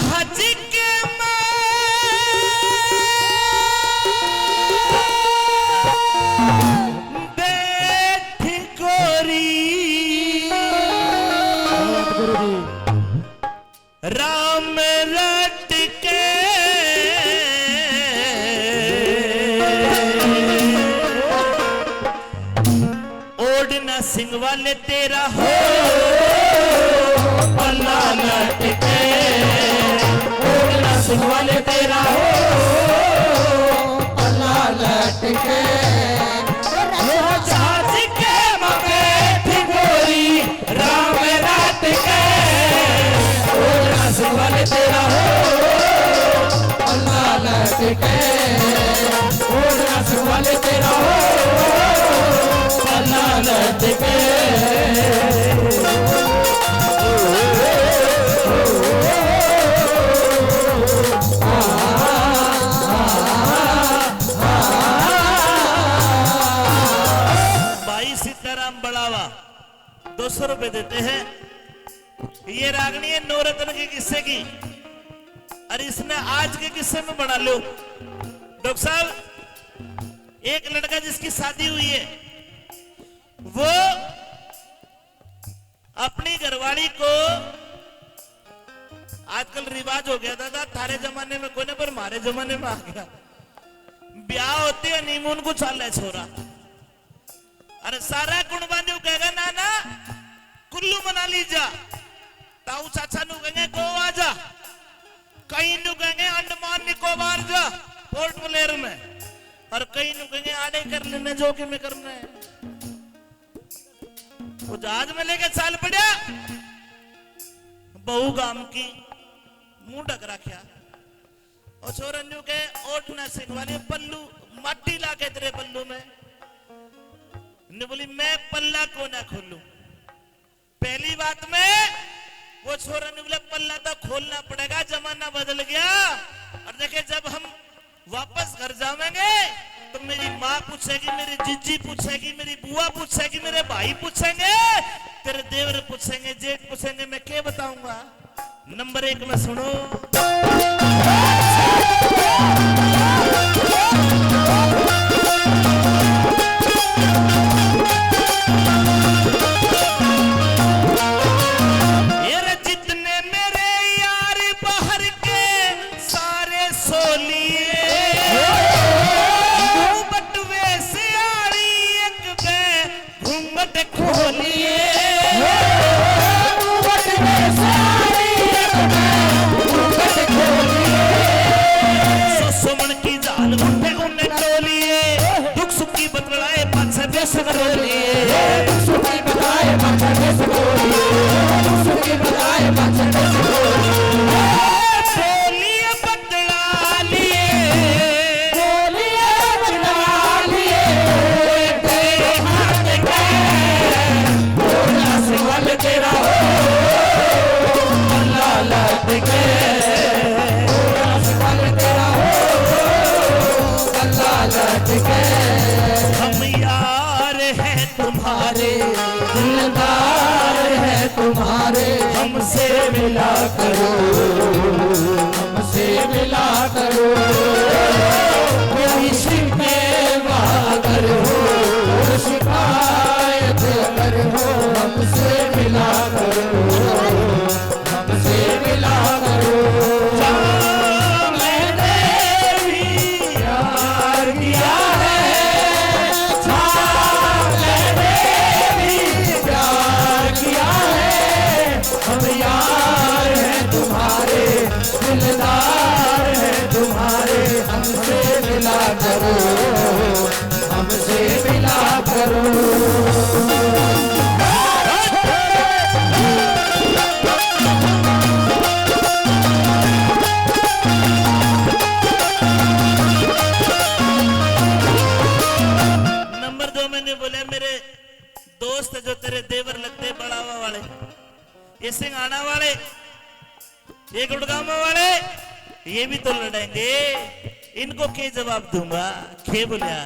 जहाज के बैठी गोरी राम रट के ओढ़ना सिंह वाले तेरा हो पल्ला लटके ओढ़ना सिंह वाले तेरा हो पल्ला लटके जहाज के मगे ठिगोरी राम रात के ओढ़ना सिंह वाले तेरा हो पल्ला लटके ओढ़ना सिंह वाले तेरा हो पल्ला लटके बढ़ावा 200 रुपए देते हैं। ये रागनी है नवरत्न के किस्से की और इसने आज के किस्से में बढ़ा लो। डॉक्टर साहब एक लड़का जिसकी शादी हुई है वो अपनी घरवाली को आजकल रिवाज हो गया था थारे जमाने में कोने पर हमारे जमाने में आ गया ब्याह होते हैं नीमून को चाल है छोरा अरे सारा कुणबानी कहेगा नाना कुल्लू मना लीजा ताऊ चाचा नु कहेंगे गोवा जा कई नु कहेंगे अंडमान निकोबार जा पोर्ट ब्लेयर में और कई नु कहेंगे आड़े कर लेने जो कि मैं करना है वो जहाज में लेके चाल पड़ा बहू गाम की मुंह ढक रखा और छोरन नु के ओटना सिंह वाले पल्लू मट्टी ला के तेरे पल्लू में ने बोली मैं पल्ला को ना खोलूं। पहली बात में वो छोरा ने बोला पल्ला तो खोलना पड़ेगा जमाना बदल गया और देखे जब हम वापस घर जाएंगे तो मेरी माँ पूछेगी मेरी जीजी पूछेगी मेरी बुआ पूछेगी मेरे भाई पूछेंगे तेरे देवर पूछेंगे जेठ पूछेंगे मैं क्या बताऊंगा। नंबर 1 में सुनो हम यार हैं तुम्हारे दिलदार हैं तुम्हारे हमसे मिला करो हमसे मिला करो कोई शिकवा अगर हो शिकायत अगर हो हमसे मिला करो हमसे मिला करो दिलदार है तुम्हारे हमसे मिला करो हमसे मिला करो। नंबर 2 मैंने बोले मेरे दोस्त जो तेरे देवर लगते बड़ावा वाले ये सिंघाना वाले ये गुड़गामा वाले ये भी तो लड़ेंगे इनको क्या जवाब दूंगा क्या बोलिया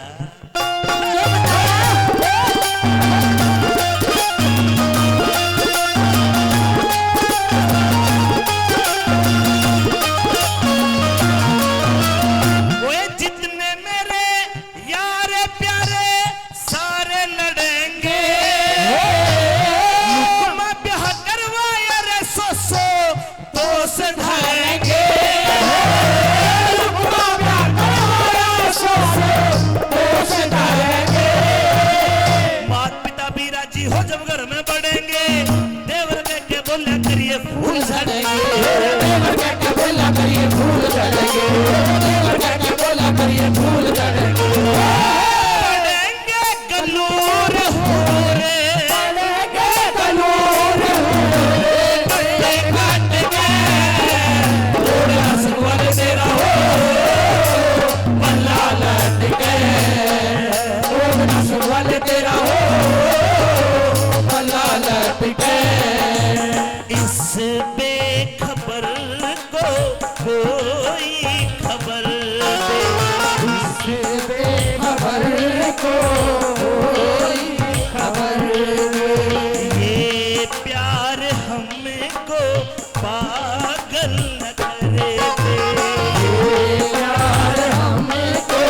कोई खबर दे, उससे बेखबर को कोई खबर दे। ये प्यार हमको पागल न करे दे, ये प्यार हमको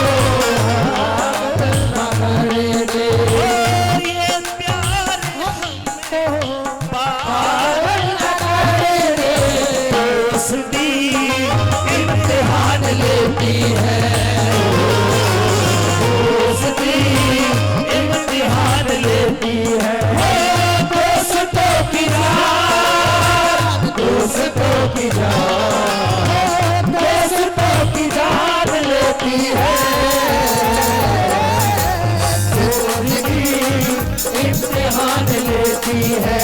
पागल न करे दे। ये प्यार हमको पागल पागल न करे दे। दोस्ती इम्तिहान लेती है, दोस्ती इम्तिहान लेती है। दोस्तों की जान, दोस्तों की जान, दोस्तों की जान लेती है। जिंदगी इम्तिहान लेती है,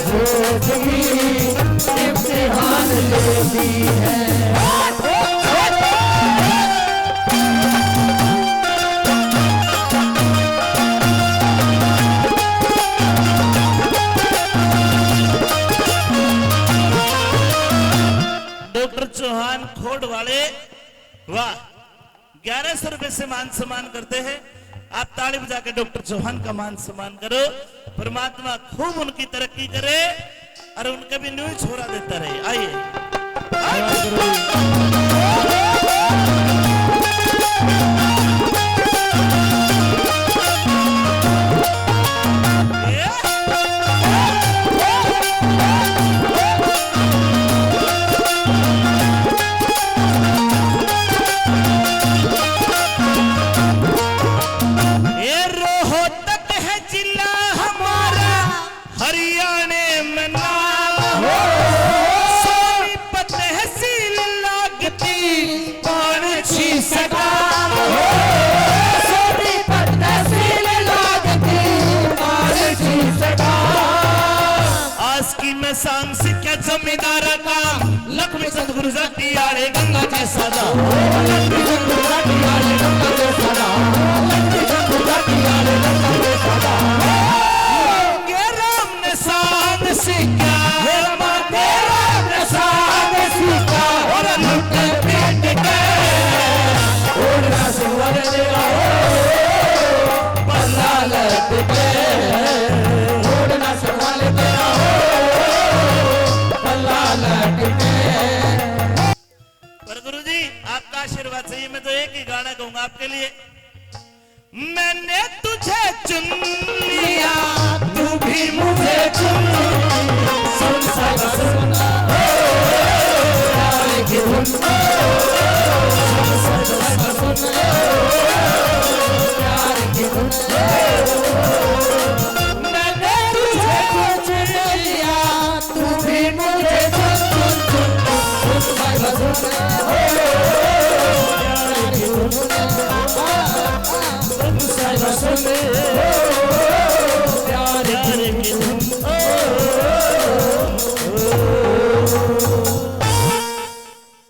जिंदगी इम्तिहान लेती है। डॉक्टर चौहान खोड़ वाले, वाह, 1100 रुपए से मान सम्मान करते हैं। आप ताली बजा के डॉक्टर चौहान का मान सम्मान करो। परमात्मा खूब उनकी तरक्की करे और उनका भी न्यूज छोड़ा देता रहे। आइए ये रोहतक है जिला हमारा, हरियाणा में नाम हो, सोनीपत तहसील लागती पांची सटा हो, सोनीपत तहसील लागती पांची सटा। आज की मैं शाम से क्या जमींदार का लक्ष्मी चंद गुरु जाती आड़े गंगा के सदा, लक्ष्मी चंद गुरु आले गंगा के सदा, लक्ष्मी चंद गुरु आले गंगा के सदा। ये राम ने शान से क्या हे रामा तेरा प्रसाद सीखा, और लुटे पेट के ओढ़ना सिंवर तेरा हो, पल्ला लट के ओढ़ना सिंवर तेरा हो, पल्ला लट के। पर गुरुजी आपका आशीर्वाद चाहिए। मैं तो एक ही गाना गाऊंगा आपके लिए। मैंने तुझे चुन लिया, तू भी मुझे चुन, सुन सब सुन,